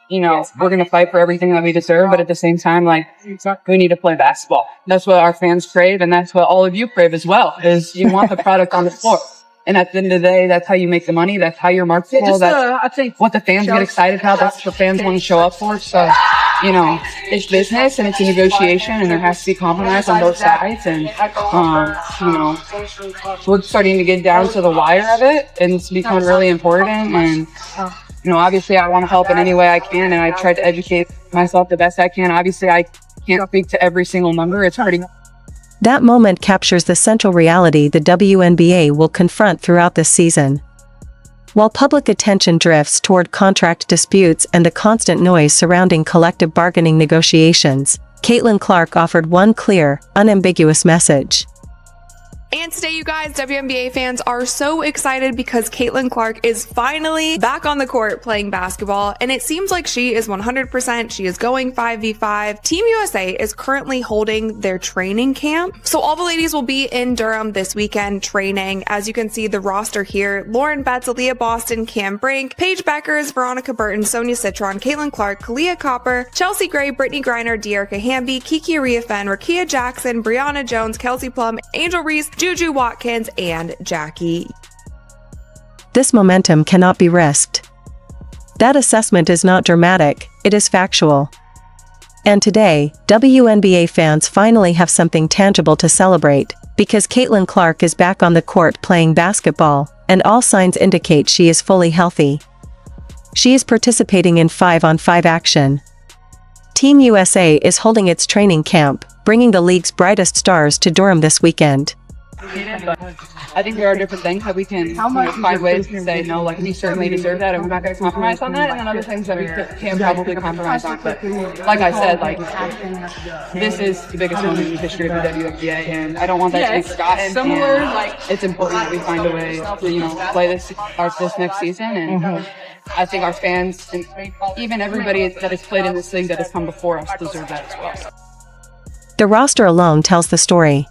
you know, we're going to fight for everything that we deserve. But at the same time, like, we need to play basketball. That's what our fans crave. And that's what all of you crave as well, is you want the product on the floor. And at the end of the day, that's how you make the money. That's how you're marketable. That's I think what the fans get excited about. That's what fans want to show up for. So, you know, it's business and it's a negotiation, and there has to be compromise on both sides. And, you know, we're starting to get down to the wire of it, and it's becoming really important. And, you know, obviously I want to help in any way I can, and I try to educate myself the best I can. Obviously, I can't speak to every single number. It's hurting. That moment captures the central reality the WNBA will confront throughout this season. While public attention drifts toward contract disputes and the constant noise surrounding collective bargaining negotiations, Caitlin Clark offered one clear, unambiguous message. And today, you guys, WNBA fans are so excited because Caitlin Clark is finally back on the court playing basketball, and it seems like she is 100%. She is going 5v5. Team USA is currently holding their training camp. So all the ladies will be in Durham this weekend training. As you can see, the roster here: Lauren Betts, Aaliyah Boston, Cam Brink, Paige Beckers, Veronica Burton, Sonia Citron, Caitlin Clark, Kalia Copper, Chelsea Gray, Brittany Griner, Dearica Hamby, Kiki Ariafen, Rakia Jackson, Brianna Jones, Kelsey Plum, Angel Reese, Juju Watkins, and Jackie. This momentum cannot be risked. That assessment is not dramatic, it is factual. And today, WNBA fans finally have something tangible to celebrate, because Caitlin Clark is back on the court playing basketball, and all signs indicate she is fully healthy. She is participating in 5-on-5 action. Team USA is holding its training camp, bringing the league's brightest stars to Durham this weekend. I think there are different things that we can find ways to say, no, like, we certainly deserve that and we're not going to compromise on that, and then other things that we can probably compromise on. But like I said, like, this is the biggest moment in the history of the WNBA, and I don't want that to be forgotten. Similar, like, it's important that we find a way to, you know, play this next season, and I think our fans and even everybody that has played in this league that has come before us deserve that as well. The roster alone tells the story.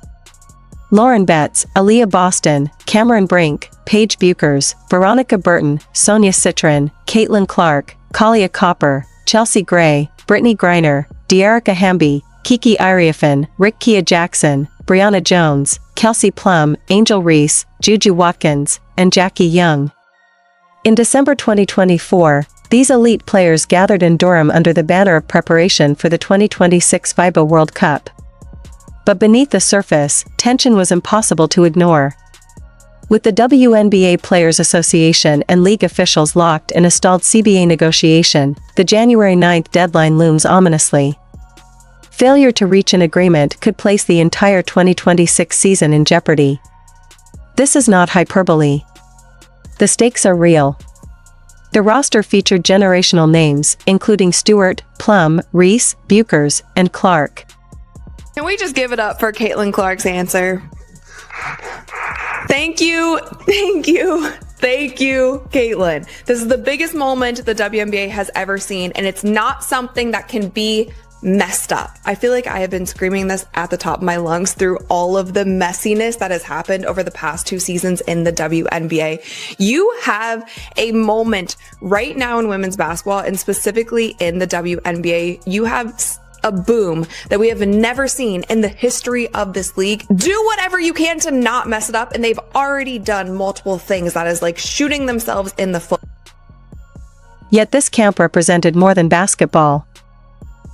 Lauren Betts, Aaliyah Boston, Cameron Brink, Paige Beckers, Veronica Burton, Sonia Citron, Caitlin Clark, Kalia Copper, Chelsea Gray, Brittany Griner, Dearica Hamby, Kiki Ariafen, Rakia Jackson, Brianna Jones, Kelsey Plum, Angel Reese, Juju Watkins, and Jackie Young. In December 2024, these elite players gathered in Durham under the banner of preparation for the 2026 FIBA World Cup. But beneath the surface, tension was impossible to ignore. With the WNBA Players Association and league officials locked in a stalled CBA negotiation, the January 9th deadline looms ominously. Failure to reach an agreement could place the entire 2026 season in jeopardy. This is not hyperbole. The stakes are real. The roster featured generational names, including Stewart, Plum, Reese, Beckers, and Clark. Can we just give it up for Caitlin Clark's answer? Thank you, Caitlin. This is the biggest moment the WNBA has ever seen, and it's not something that can be messed up. I feel like I have been screaming this at the top of my lungs through all of the messiness that has happened over the past 2 seasons in the WNBA. You have a moment right now in women's basketball, and specifically in the WNBA. You have a boom that we have never seen in the history of this league. Do whatever you can to not mess it up, and they've already done multiple things that is like shooting themselves in the foot. Yet this camp represented more than basketball.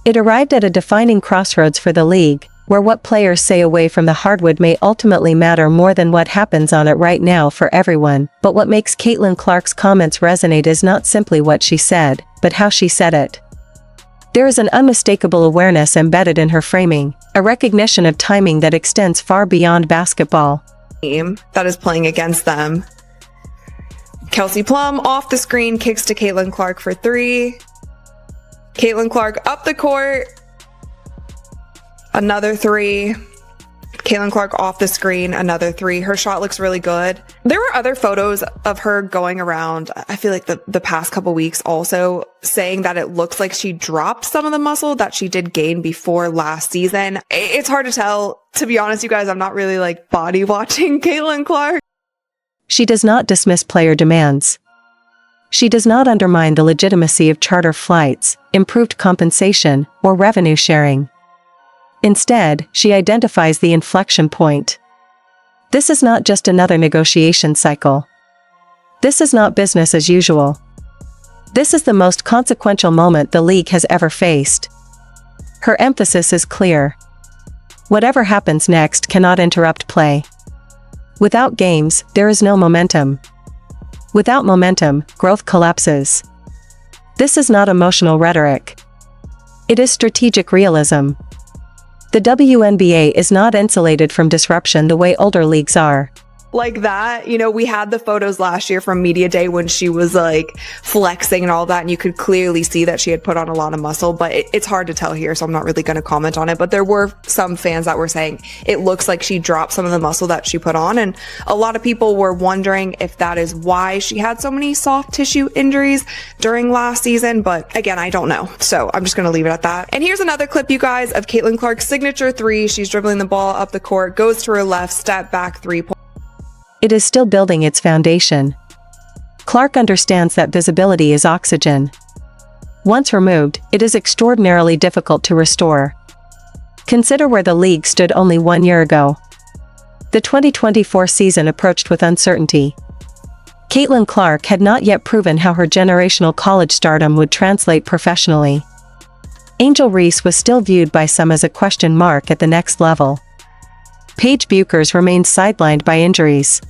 It arrived at a defining crossroads for the league, where what players say away from the hardwood may ultimately matter more than what happens on it right now for everyone. But what makes Caitlin Clark's comments resonate is not simply what she said, but how she said it. There is an unmistakable awareness embedded in her framing, a recognition of timing that extends far beyond basketball. Team that is playing against them. Kelsey Plum off the screen, kicks to Caitlin Clark for 3. Caitlin Clark up the court. Another 3. Caitlin Clark off the screen, another 3. Her shot looks really good. There were other photos of her going around, I feel like the past couple weeks also, saying that it looks like she dropped some of the muscle that she did gain before last season. It's hard to tell. To be honest, you guys, I'm not really like body watching Caitlin Clark. She does not dismiss player demands. She does not undermine the legitimacy of charter flights, improved compensation, or revenue sharing. Instead, she identifies the inflection point. This is not just another negotiation cycle. This is not business as usual. This is the most consequential moment the league has ever faced. Her emphasis is clear. Whatever happens next cannot interrupt play. Without games, there is no momentum. Without momentum, growth collapses. This is not emotional rhetoric. It is strategic realism. The WNBA is not insulated from disruption the way older leagues are. Like that, we had the photos last year from Media Day when she was like flexing and all that, and you could clearly see that she had put on a lot of muscle, but it's hard to tell here, so I'm not really going to comment on it. But there were some fans that were saying it looks like she dropped some of the muscle that she put on, and a lot of people were wondering if that is why she had so many soft tissue injuries during last season, but again, I don't know. So I'm just going to leave it at that. And here's another clip, you guys, of Caitlin Clark's signature three. She's dribbling the ball up the court, goes to her left, step back 3-point. It is still building its foundation. Clark understands that visibility is oxygen. Once removed, it is extraordinarily difficult to restore. Consider where the league stood only 1 year ago. The 2024 season approached with uncertainty. Caitlin Clark had not yet proven how her generational college stardom would translate professionally. Angel Reese was still viewed by some as a question mark at the next level. Paige Bueckers remained sidelined by injuries.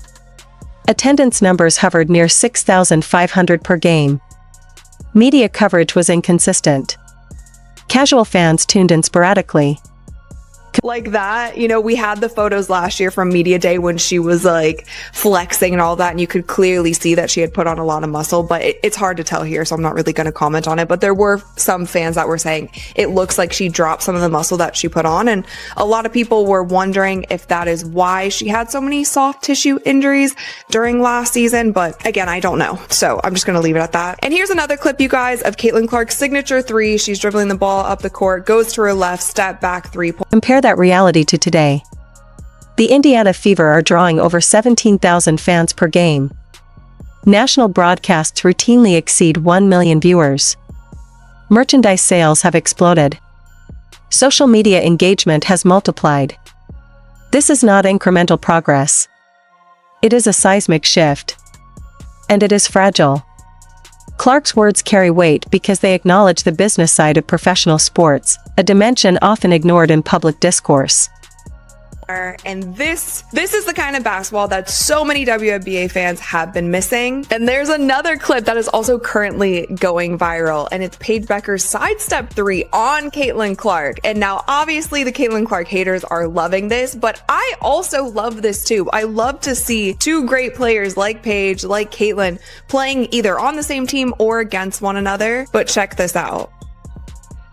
Attendance numbers hovered near 6,500 per game. Media coverage was inconsistent. Casual fans tuned in sporadically. Like that, we had the photos last year from Media Day when she was like flexing and all that, and you could clearly see that she had put on a lot of muscle, but it's hard to tell here, so I'm not really going to comment on it. But there were some fans that were saying it looks like she dropped some of the muscle that she put on, and a lot of people were wondering if that is why she had so many soft tissue injuries during last season, but again, I don't know. So I'm just going to leave it at that. And here's another clip, you guys, of Caitlin Clark's signature three. She's dribbling the ball up the court, goes to her left, step back 3-point. Compare that reality to today. The Indiana Fever are drawing over 17,000 fans per game. National broadcasts routinely exceed 1 million viewers. Merchandise sales have exploded. Social media engagement has multiplied. This is not incremental progress. It is a seismic shift. And it is fragile. Clark's words carry weight because they acknowledge the business side of professional sports, a dimension often ignored in public discourse. And this is the kind of basketball that so many WNBA fans have been missing. And there's another clip that is also currently going viral, and it's Paige Bueckers' sidestep three on Caitlin Clark. And now obviously the Caitlin Clark haters are loving this, but I also love this too. I love to see two great players like Paige, like Caitlin, playing either on the same team or against one another. But check this out.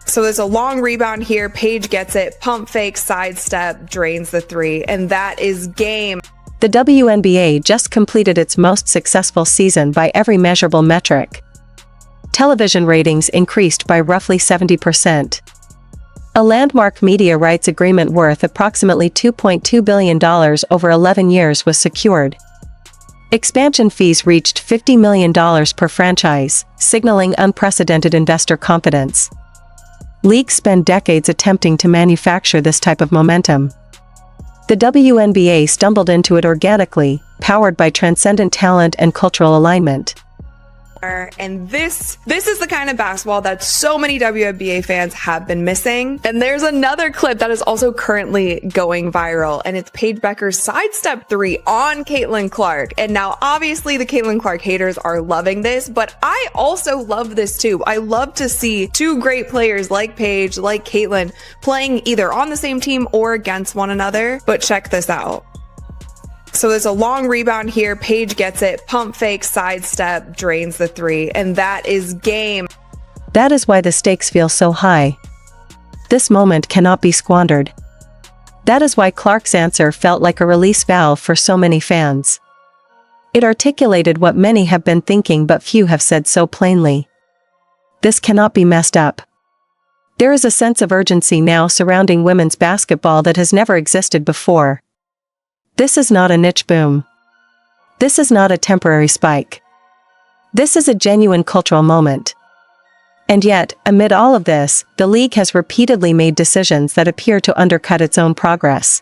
So there's a long rebound here. Paige gets it, pump fake, sidestep, drains the three, and that is game. The WNBA just completed its most successful season by every measurable metric. Television ratings increased by roughly 70%. A landmark media rights agreement worth approximately $2.2 billion over 11 years was secured. Expansion fees reached $50 million per franchise, signaling unprecedented investor confidence. Leagues spend decades attempting to manufacture this type of momentum. The WNBA stumbled into it organically, powered by transcendent talent and cultural alignment. And this is the kind of basketball that so many WNBA fans have been missing. And there's another clip that is also currently going viral, and it's Paige Bueckers' sidestep three on Caitlin Clark. And now obviously the Caitlin Clark haters are loving this, but I also love this too. I love to see two great players like Paige, like Caitlin, playing either on the same team or against one another. But check this out. So there's a long rebound here. Paige gets it, pump fake, sidestep, drains the three, and that is game. That is why the stakes feel so high. This moment cannot be squandered. That is why Clark's answer felt like a release valve for so many fans. It articulated what many have been thinking but few have said so plainly. This cannot be messed up. There is a sense of urgency now surrounding women's basketball that has never existed before. This is not a niche boom. This is not a temporary spike. This is a genuine cultural moment. And yet, amid all of this, the league has repeatedly made decisions that appear to undercut its own progress.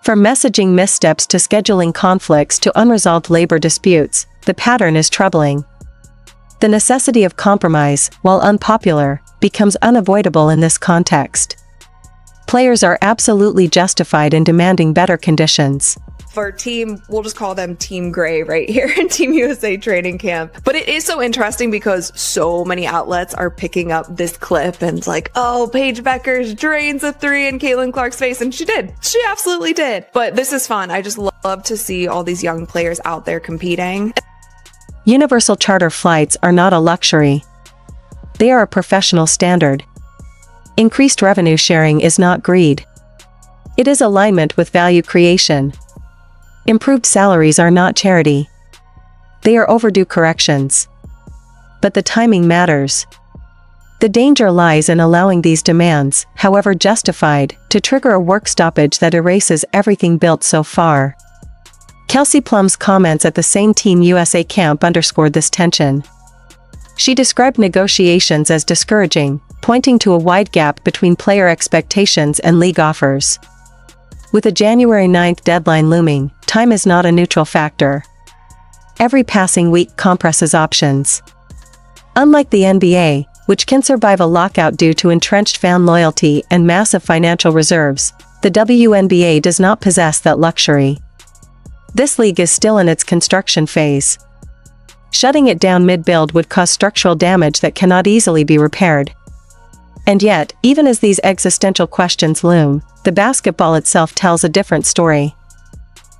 From messaging missteps to scheduling conflicts to unresolved labor disputes, the pattern is troubling. The necessity of compromise, while unpopular, becomes unavoidable in this context. Players are absolutely justified in demanding better conditions. For we'll just call them Team Gray right here in Team USA training camp. But it is so interesting because so many outlets are picking up this clip and it's like, oh, Paige Bueckers drains a three in Caitlin Clark's face. And she did. She absolutely did. But this is fun. I just love to see all these young players out there competing. Universal charter flights are not a luxury. They are a professional standard. Increased revenue sharing is not greed. It is alignment with value creation. Improved salaries are not charity. They are overdue corrections. But the timing matters. The danger lies in allowing these demands, however justified, to trigger a work stoppage that erases everything built so far. Kelsey Plum's comments at the same Team USA camp underscored this tension. She described negotiations as discouraging, pointing to a wide gap between player expectations and league offers. With a January 9th deadline looming, time is not a neutral factor. Every passing week compresses options. Unlike the NBA, which can survive a lockout due to entrenched fan loyalty and massive financial reserves, the WNBA does not possess that luxury. This league is still in its construction phase. Shutting it down mid-build would cause structural damage that cannot easily be repaired. And yet, even as these existential questions loom, the basketball itself tells a different story.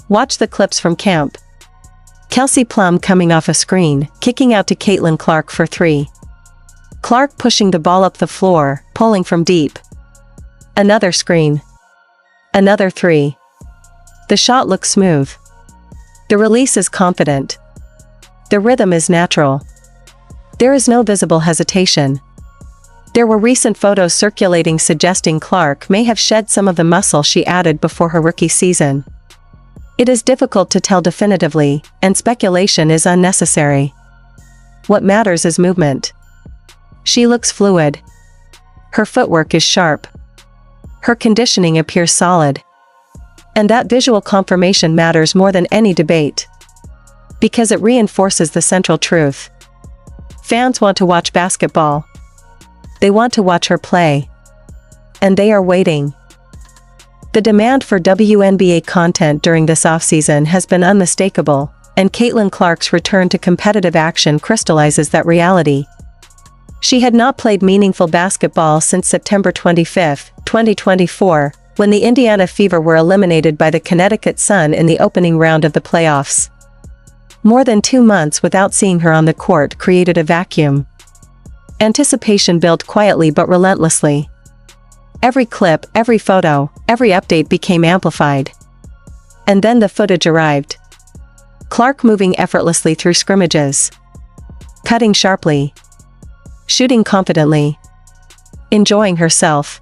Watch the clips from camp. Kelsey Plum coming off a screen, kicking out to Caitlin Clark for three. Clark pushing the ball up the floor, pulling from deep. Another screen. Another three. The shot looks smooth. The release is confident. The rhythm is natural. There is no visible hesitation. There were recent photos circulating suggesting Clark may have shed some of the muscle she added before her rookie season. It is difficult to tell definitively, and speculation is unnecessary. What matters is movement. She looks fluid. Her footwork is sharp. Her conditioning appears solid. And that visual confirmation matters more than any debate. Because it reinforces the central truth. Fans want to watch basketball. They want to watch her play. And they are waiting. The demand for WNBA content during this offseason has been unmistakable, and Caitlin Clark's return to competitive action crystallizes that reality. She had not played meaningful basketball since September 25, 2024, when the Indiana Fever were eliminated by the Connecticut Sun in the opening round of the playoffs. More than 2 months without seeing her on the court created a vacuum. Anticipation built quietly but relentlessly. Every clip, every photo, every update became amplified. And then the footage arrived. Clark moving effortlessly through scrimmages. Cutting sharply. Shooting confidently. Enjoying herself.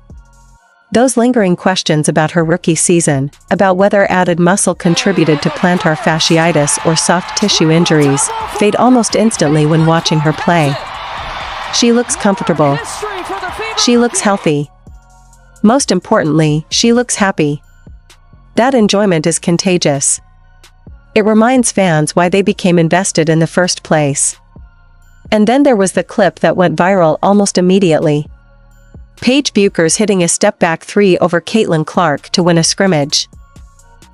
Those lingering questions about her rookie season, about whether added muscle contributed to plantar fasciitis or soft tissue injuries, fade almost instantly when watching her play. She looks comfortable. She looks healthy. Most importantly, she looks happy. That enjoyment is contagious. It reminds fans why they became invested in the first place. And then there was the clip that went viral almost immediately. Paige Bueckers hitting a step-back three over Caitlin Clark to win a scrimmage.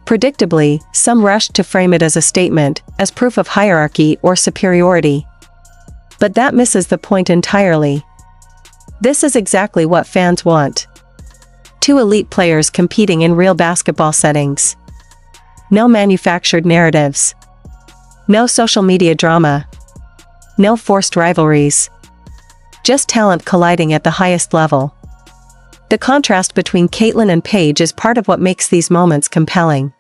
Predictably, some rushed to frame it as a statement, as proof of hierarchy or superiority. But that misses the point entirely. This is exactly what fans want. Two elite players competing in real basketball settings. No manufactured narratives. No social media drama. No forced rivalries. Just talent colliding at the highest level. The contrast between Caitlin and Paige is part of what makes these moments compelling.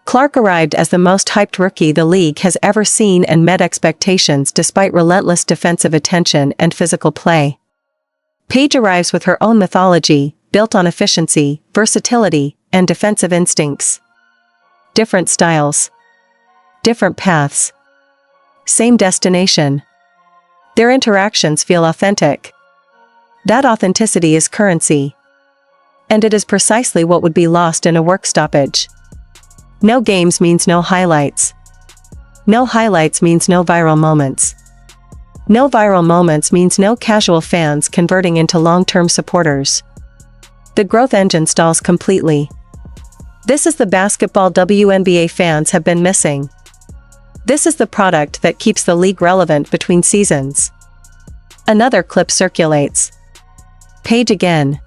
Clark arrived as the most hyped rookie the league has ever seen and met expectations despite relentless defensive attention and physical play. Paige arrives with her own mythology, built on efficiency, versatility, and defensive instincts. Different styles. Different paths. same destination. Their interactions feel authentic. That authenticity is currency. And it is precisely what would be lost in a work stoppage. No games means no highlights. No highlights means no viral moments. No viral moments means no casual fans converting into long-term supporters. The growth engine stalls completely. This is the basketball WNBA fans have been missing. This is the product that keeps the league relevant between seasons. Another clip circulates. Page again.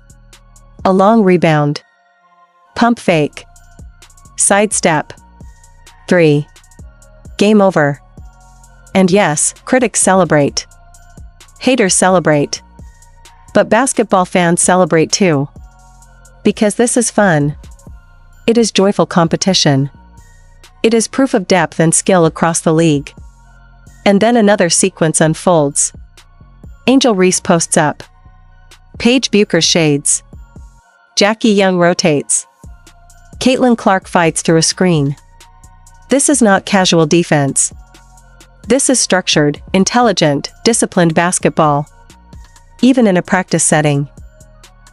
A long rebound. Pump fake. Sidestep. 3. Game over. And yes, critics celebrate. Haters celebrate. But basketball fans celebrate too. Because this is fun. It is joyful competition. It is proof of depth and skill across the league. And then another sequence unfolds. Angel Reese posts up. Paige Bucher shades. Jackie Young rotates. Caitlin Clark fights through a screen. This is not casual defense. This is structured, intelligent, disciplined basketball. Even in a practice setting.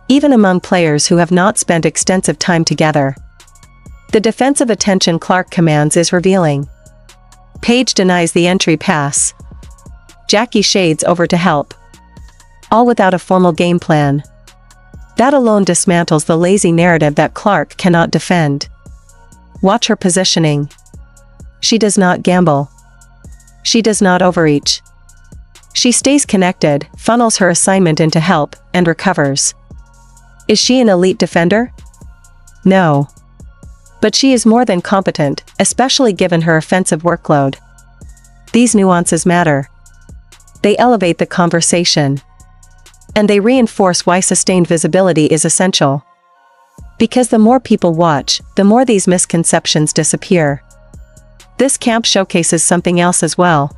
Even among players who have not spent extensive time together. The defensive attention Clark commands is revealing. Paige denies the entry pass. Jackie shades over to help. All without a formal game plan. That alone dismantles the lazy narrative that Clark cannot defend. Watch her positioning. She does not gamble. She does not overreach. She stays connected, funnels her assignment into help, and recovers. Is she an elite defender? No. But she is more than competent, especially given her offensive workload. These nuances matter. They elevate the conversation. And they reinforce why sustained visibility is essential. Because the more people watch, the more these misconceptions disappear. This camp showcases something else as well.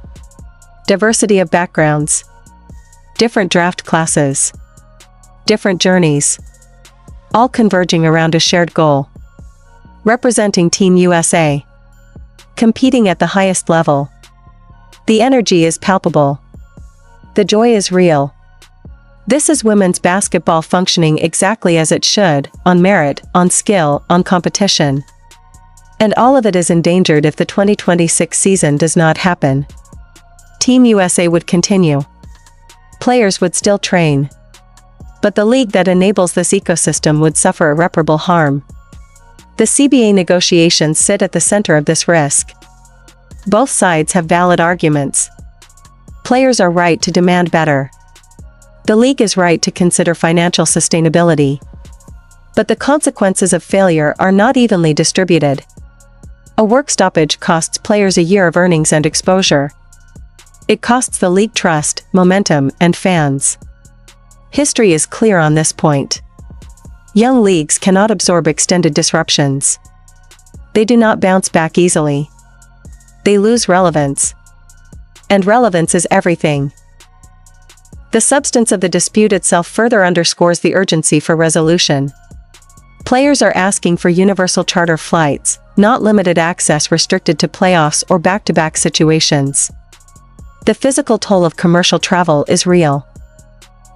Diversity of backgrounds. Different draft classes. Different journeys. All converging around a shared goal. Representing Team USA. Competing at the highest level. The energy is palpable. The joy is real. This is women's basketball functioning exactly as it should, on merit, on skill, on competition. And all of it is endangered if the 2026 season does not happen. Team USA would continue. Players would still train. But the league that enables this ecosystem would suffer irreparable harm. The CBA negotiations sit at the center of this risk. Both sides have valid arguments. Players are right to demand better. The league is right to consider financial sustainability. But the consequences of failure are not evenly distributed. A work stoppage costs players a year of earnings and exposure. It costs the league trust, momentum, and fans. History is clear on this point. Young leagues cannot absorb extended disruptions. They do not bounce back easily. They lose relevance. And relevance is everything. The substance of the dispute itself further underscores the urgency for resolution. Players are asking for universal charter flights, not limited access restricted to playoffs or back-to-back situations. The physical toll of commercial travel is real.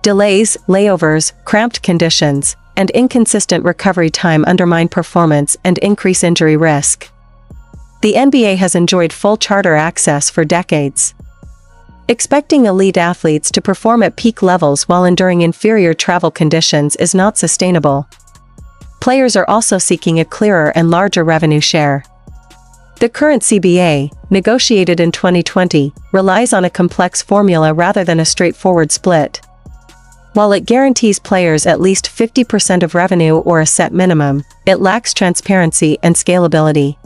Delays, layovers, cramped conditions, and inconsistent recovery time undermine performance and increase injury risk. The NBA has enjoyed full charter access for decades. Expecting elite athletes to perform at peak levels while enduring inferior travel conditions is not sustainable. Players are also seeking a clearer and larger revenue share. The current CBA, negotiated in 2020, relies on a complex formula rather than a straightforward split. While it guarantees players at least 50% of revenue or a set minimum, it lacks transparency and scalability.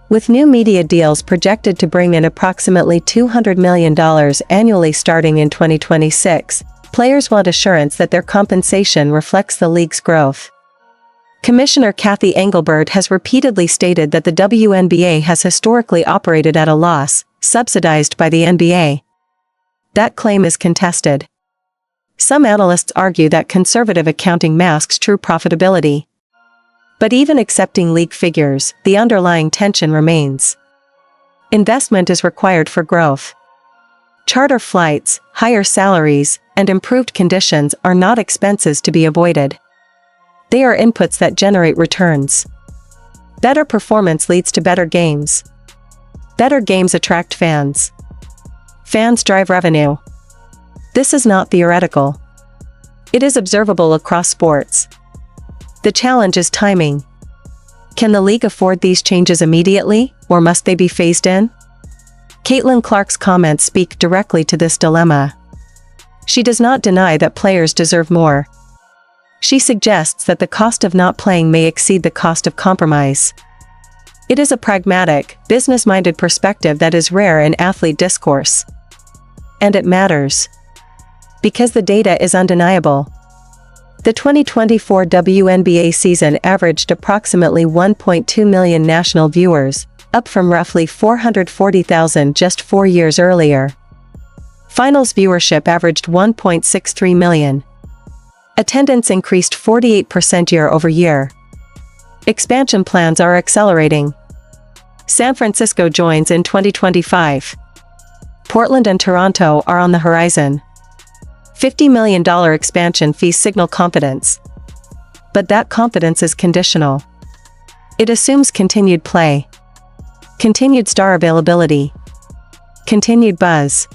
With new media deals projected to bring in approximately $200 million annually starting in 2026, players want assurance that their compensation reflects the league's growth. Commissioner Kathy Engelbert has repeatedly stated that the WNBA has historically operated at a loss, subsidized by the NBA. That claim is contested. Some analysts argue that conservative accounting masks true profitability. But even accepting league figures, the underlying tension remains. Investment is required for growth. Charter flights, higher salaries, and improved conditions are not expenses to be avoided. They are inputs that generate returns. Better performance leads to better games. Better games attract fans. Fans drive revenue. This is not theoretical. It is observable across sports. The challenge is timing. Can the league afford these changes immediately, or must they be phased in? Caitlin Clark's comments speak directly to this dilemma. She does not deny that players deserve more. She suggests that the cost of not playing may exceed the cost of compromise. It is a pragmatic, business-minded perspective that is rare in athlete discourse. And it matters. Because the data is undeniable. The 2024 WNBA season averaged approximately 1.2 million national viewers, up from roughly 440,000 just 4 years earlier. Finals viewership averaged 1.63 million. Attendance increased 48% year-over-year. Expansion plans are accelerating. San Francisco joins in 2025. Portland and Toronto are on the horizon. $50 million expansion fees signal confidence. But that confidence is conditional. It assumes continued play. Continued star availability. Continued buzz.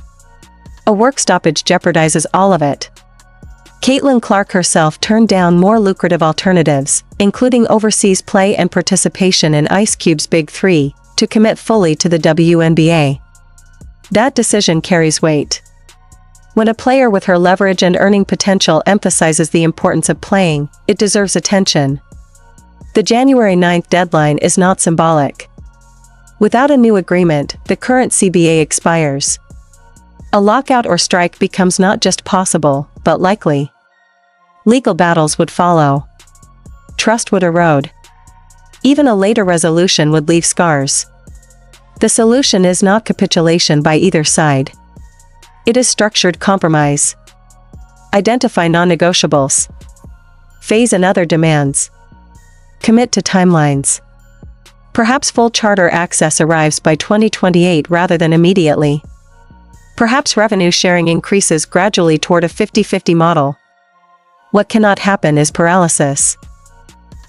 A work stoppage jeopardizes all of it. Caitlin Clark herself turned down more lucrative alternatives, including overseas play and participation in Ice Cube's Big Three, to commit fully to the WNBA. That decision carries weight. When a player with her leverage and earning potential emphasizes the importance of playing, it deserves attention. The January 9th deadline is not symbolic. Without a new agreement, the current CBA expires. A lockout or strike becomes not just possible, but likely. Legal battles would follow. Trust would erode. Even a later resolution would leave scars. The solution is not capitulation by either side. It is structured compromise. Identify non-negotiables. Phase in other demands. Commit to timelines. Perhaps full charter access arrives by 2028 rather than immediately. Perhaps revenue sharing increases gradually toward a 50-50 model. What cannot happen is paralysis.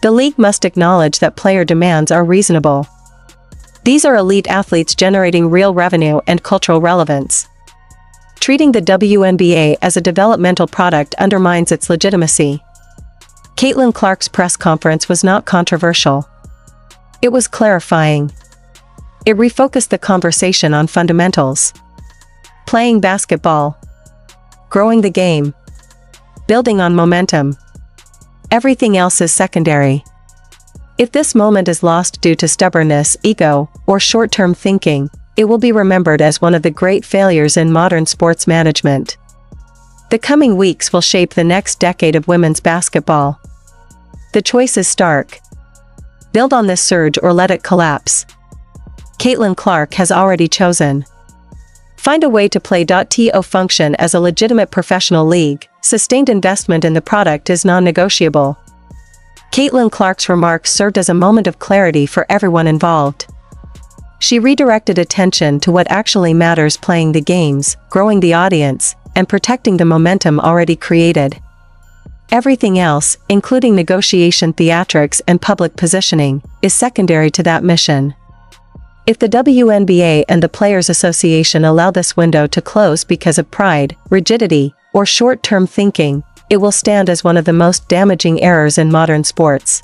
The league must acknowledge that player demands are reasonable. These are elite athletes generating real revenue and cultural relevance. Treating the WNBA as a developmental product undermines its legitimacy. Caitlin Clark's press conference was not controversial. It was clarifying. It refocused the conversation on fundamentals. Playing basketball. Growing the game. Building on momentum. Everything else is secondary. If this moment is lost due to stubbornness, ego, or short-term thinking, it will be remembered as one of the great failures in modern sports management. The coming weeks will shape the next decade of women's basketball. The choice is stark. Build on this surge or let it collapse. Caitlin Clark has already chosen. Find a way to play.to function as a legitimate professional league. Sustained investment in the product is non-negotiable. Caitlin Clark's remarks served as a moment of clarity for everyone involved. She redirected attention to what actually matters: playing the games, growing the audience, and protecting the momentum already created. Everything else, including negotiation theatrics and public positioning, is secondary to that mission. If the WNBA and the Players Association allow this window to close because of pride, rigidity, or short-term thinking, it will stand as one of the most damaging errors in modern sports.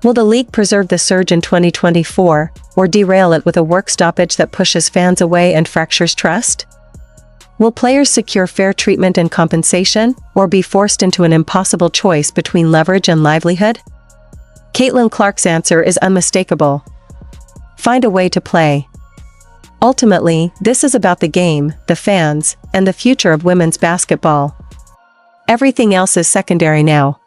Will the league preserve the surge in 2024, or derail it with a work stoppage that pushes fans away and fractures trust? Will players secure fair treatment and compensation, or be forced into an impossible choice between leverage and livelihood? Caitlin Clark's answer is unmistakable. Find a way to play. Ultimately, this is about the game, the fans, and the future of women's basketball. Everything else is secondary now.